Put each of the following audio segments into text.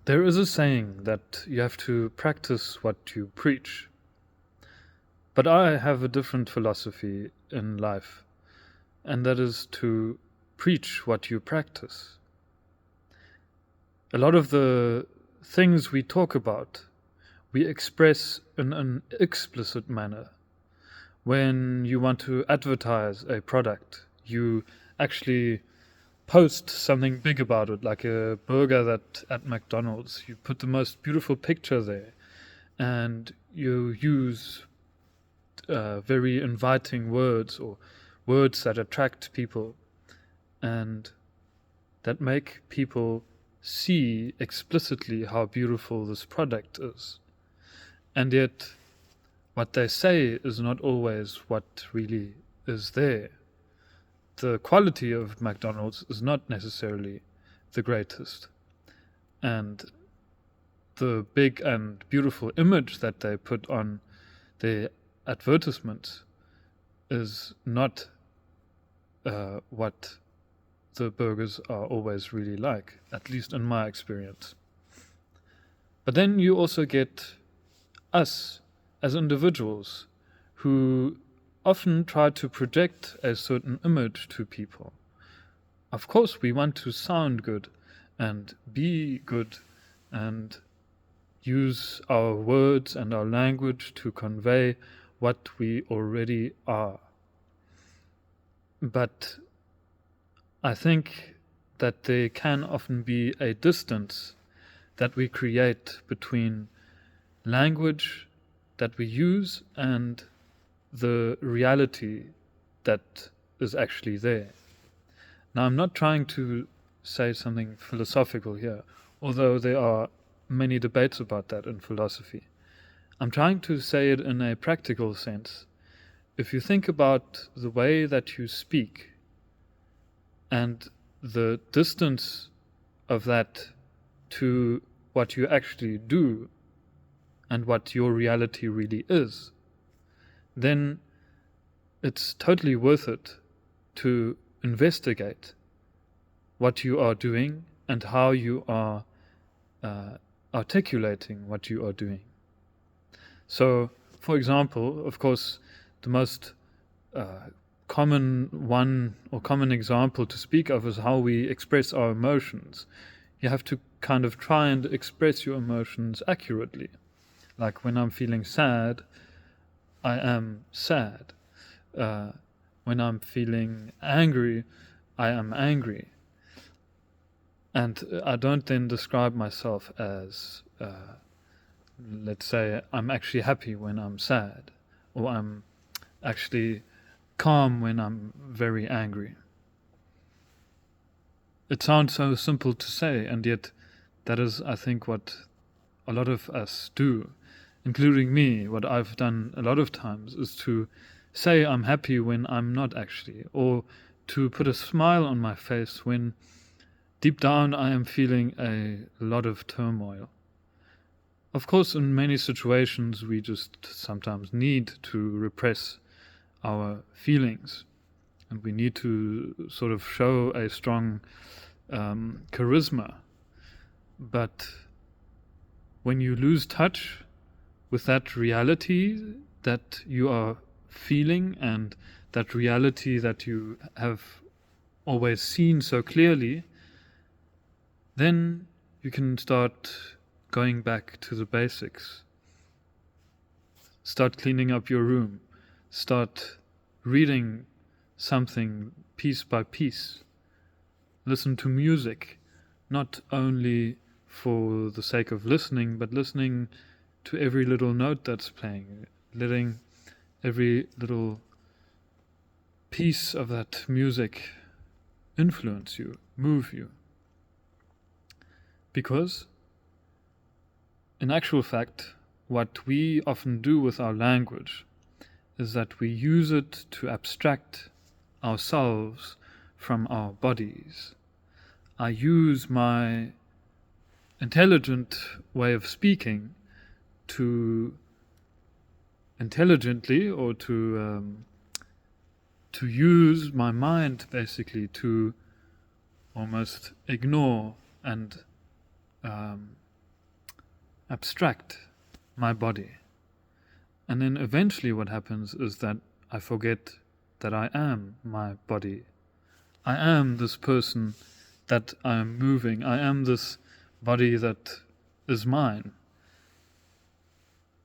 There is a saying that you have to practice what you preach. But I have a different philosophy in life, and that is to preach what you practice. A lot of the things we talk about, we express in an explicit manner. When you want to advertise a product, you actually post something big about it, like a burger that at McDonald's. You put the most beautiful picture there, and you use very inviting words or words that attract people and that make people see explicitly how beautiful this product is. And yet, what they say is not always what really is there. The quality of McDonald's is not necessarily the greatest. And the big and beautiful image that they put on their advertisements is not what the burgers are always really like, at least in my experience. But then you also get us as individuals who often try to project a certain image to people. Of course, we want to sound good and be good and use our words and our language to convey what we already are. But I think that there can often be a distance that we create between language that we use and the reality that is actually there. Now, I'm not trying to say something philosophical here, although there are many debates about that in philosophy. I'm trying to say it in a practical sense. If you think about the way that you speak and the distance of that to what you actually do and what your reality really is, then it's totally worth it to investigate what you are doing and how you are articulating what you are doing. So, for example, of course, the most common one or common example to speak of is how we express our emotions. You have to kind of try and express your emotions accurately. Like when I'm feeling sad, I am sad. When I'm feeling angry, I am angry. And I don't then describe myself as, let's say, I'm actually happy when I'm sad, or I'm actually calm when I'm very angry. It sounds so simple to say, and yet that is, I think, what a lot of us do, including me. What I've done a lot of times is to say I'm happy when I'm not actually, or to put a smile on my face when deep down I am feeling a lot of turmoil. Of course, in many situations we just sometimes need to repress our feelings, and we need to sort of show a strong charisma. But when you lose touch with that reality that you are feeling and that reality that you have always seen so clearly, then you can start going back to the basics. Start cleaning up your room. Start reading something piece by piece. Listen to music, not only for the sake of listening, but listening to every little note that's playing, letting every little piece of that music influence you, move you. Because, in actual fact, what we often do with our language is that we use it to abstract ourselves from our bodies. I use my intelligent way of speaking to intelligently, or to use my mind basically to almost ignore and abstract my body. And then eventually what happens is that I forget that I am my body. I am this person that I am moving. I am this body that is mine.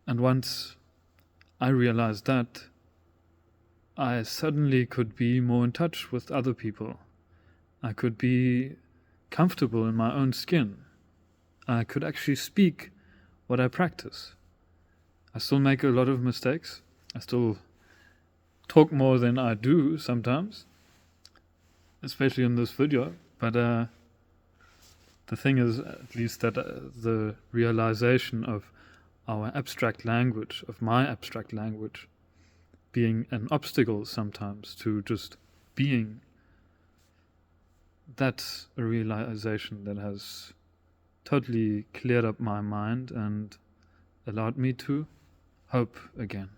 And once I realized that, I suddenly could be more in touch with other people. I could be comfortable in my own skin. I could actually speak what I practice. I still make a lot of mistakes. I still talk more than I do sometimes, especially in this video. But the thing is, at least, that the realization of our abstract language, of my abstract language, being an obstacle sometimes to just being, that's a realization that has totally cleared up my mind and allowed me to hope again.